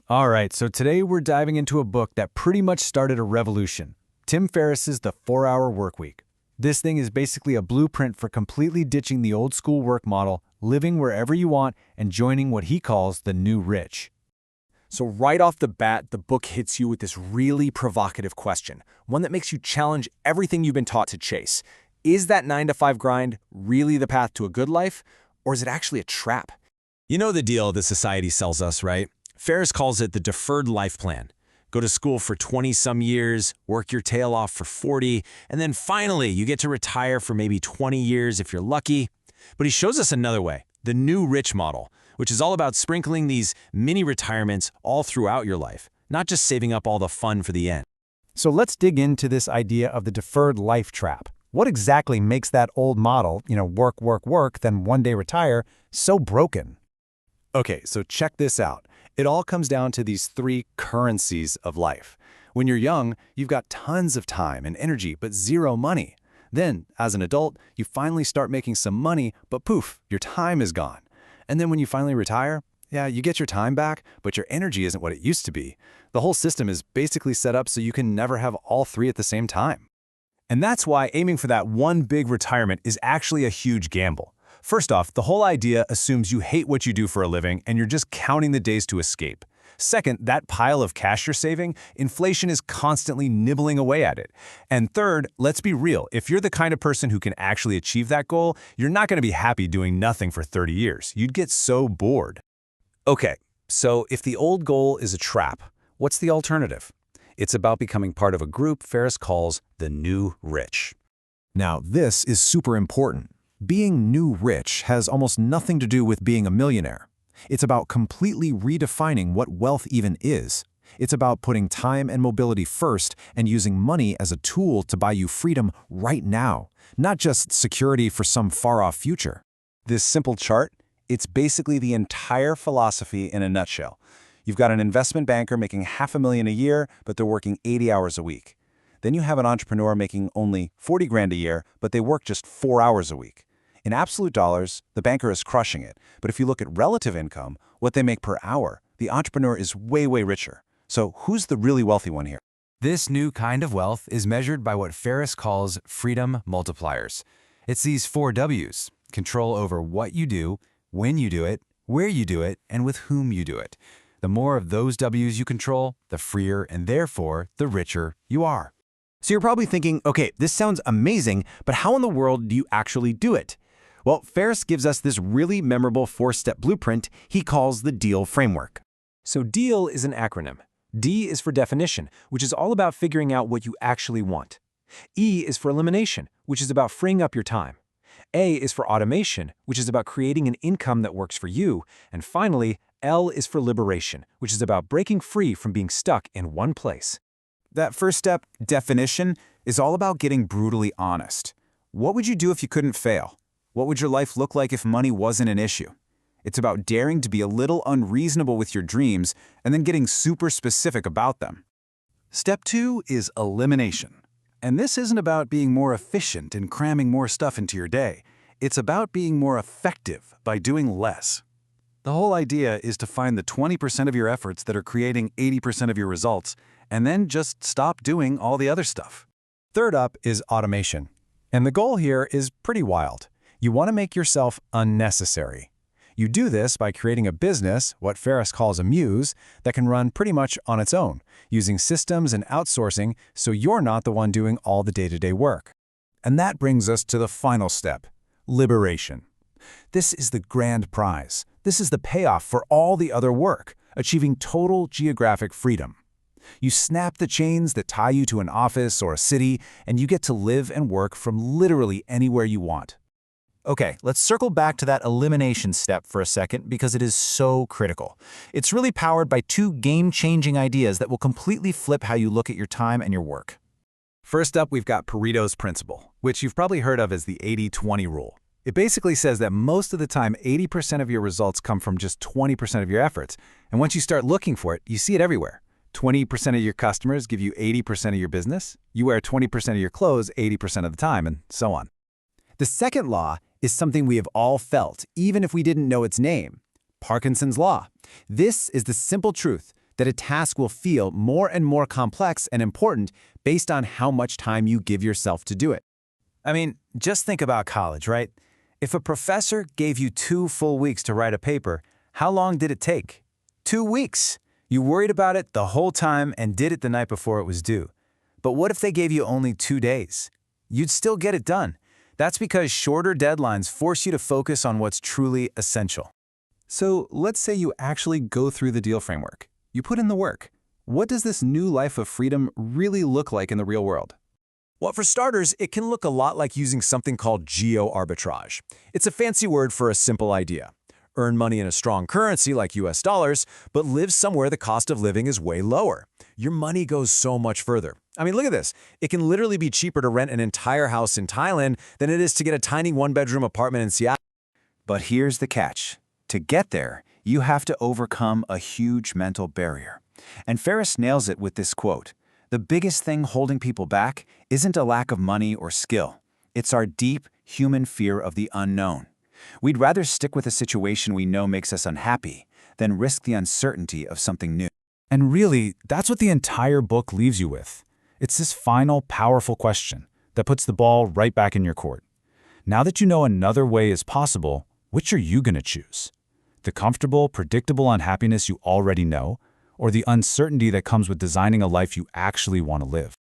All right, so today we're diving into a book that pretty much started a revolution. Tim Ferriss's The 4-Hour Workweek. This thing is basically a blueprint for completely ditching the old school work model, living wherever you want, and joining what he calls the new rich. So right off the bat, the book hits you with this really provocative question, one that makes you challenge everything you've been taught to chase. Is that 9-to-5 grind really the path to a good life, or is it actually a trap? You know the deal that society sells us, right? Ferriss calls it the deferred life plan. Go to school for 20-some years, work your tail off for 40, and then finally you get to retire for maybe 20 years if you're lucky. But he shows us another way, the new rich model, which is all about sprinkling these mini retirements all throughout your life, not just saving up all the fun for the end. So let's dig into this idea of the deferred life trap. What exactly makes that old model, work, work, work, then one day retire, so broken? Okay, so check this out. It all comes down to these 3 currencies of life. When you're young, you've got tons of time and energy, but zero money. Then, as an adult, you finally start making some money, but poof, your time is gone. And then when you finally retire, yeah, you get your time back, but your energy isn't what it used to be. The whole system is basically set up so you can never have all 3 at the same time. And that's why aiming for that one big retirement is actually a huge gamble. First off, the whole idea assumes you hate what you do for a living and you're just counting the days to escape. Second, that pile of cash you're saving, inflation is constantly nibbling away at it. And third, let's be real, if you're the kind of person who can actually achieve that goal, you're not going to be happy doing nothing for 30 years. You'd get so bored. Okay, so if the old goal is a trap, what's the alternative? It's about becoming part of a group Ferriss calls the new rich. Now, this is super important. Being new rich has almost nothing to do with being a millionaire. It's about completely redefining what wealth even is. It's about putting time and mobility first and using money as a tool to buy you freedom right now, not just security for some far-off future. This simple chart, it's basically the entire philosophy in a nutshell. You've got an investment banker making $500,000 a year, but they're working 80 hours a week. Then you have an entrepreneur making only 40 grand a year, but they work just 4 hours a week. In absolute dollars, the banker is crushing it. But if you look at relative income, what they make per hour, the entrepreneur is way, way richer. So who's the really wealthy one here? This new kind of wealth is measured by what Ferriss calls freedom multipliers. It's these 4 W's: control over what you do, when you do it, where you do it, and with whom you do it. The more of those W's you control, the freer and therefore the richer you are. So you're probably thinking, okay, this sounds amazing, but how in the world do you actually do it? Well, Ferriss gives us this really memorable 4-step blueprint he calls the DEAL framework. So DEAL is an acronym. D is for definition, which is all about figuring out what you actually want. E is for elimination, which is about freeing up your time. A is for automation, which is about creating an income that works for you. And finally, L is for liberation, which is about breaking free from being stuck in one place. That first step, definition, is all about getting brutally honest. What would you do if you couldn't fail? What would your life look like if money wasn't an issue? It's about daring to be a little unreasonable with your dreams and then getting super specific about them. Step 2 is elimination. And this isn't about being more efficient and cramming more stuff into your day. It's about being more effective by doing less. The whole idea is to find the 20% of your efforts that are creating 80% of your results, and then just stop doing all the other stuff. Third up is automation. And the goal here is pretty wild. You want to make yourself unnecessary. You do this by creating a business, what Ferriss calls a muse, that can run pretty much on its own, using systems and outsourcing so you're not the one doing all the day-to-day work. And that brings us to the final step, liberation. This is the grand prize. This is the payoff for all the other work, achieving total geographic freedom. You snap the chains that tie you to an office or a city, and you get to live and work from literally anywhere you want. Okay, let's circle back to that elimination step for a second because it is so critical. It's really powered by 2 game-changing ideas that will completely flip how you look at your time and your work. First up, we've got Pareto's principle, which you've probably heard of as the 80-20 rule. It basically says that most of the time, 80% of your results come from just 20% of your efforts. And once you start looking for it, you see it everywhere. 20% of your customers give you 80% of your business. You wear 20% of your clothes 80% of the time, and so on. The second law is something we have all felt, even if we didn't know its name. Parkinson's law. This is the simple truth that a task will feel more and more complex and important based on how much time you give yourself to do it. I mean, just think about college, right? If a professor gave you 2 full weeks to write a paper, how long did it take? 2 weeks. You worried about it the whole time and did it the night before it was due. But what if they gave you only 2 days? You'd still get it done. That's because shorter deadlines force you to focus on what's truly essential. So let's say you actually go through the deal framework. You put in the work. What does this new life of freedom really look like in the real world? Well, for starters, it can look a lot like using something called Geoarbitrage. It's a fancy word for a simple idea. Earn money in a strong currency like US dollars, but live somewhere the cost of living is way lower. Your money goes so much further. I mean, look at this. It can literally be cheaper to rent an entire house in Thailand than it is to get a tiny one-bedroom apartment in Seattle. But here's the catch. To get there, you have to overcome a huge mental barrier. And Ferriss nails it with this quote: "The biggest thing holding people back isn't a lack of money or skill. It's our deep human fear of the unknown. We'd rather stick with a situation we know makes us unhappy than risk the uncertainty of something new." And really, that's what the entire book leaves you with. It's this final, powerful question that puts the ball right back in your court. Now that you know another way is possible, which are you going to choose? The comfortable, predictable unhappiness you already know, or the uncertainty that comes with designing a life you actually want to live?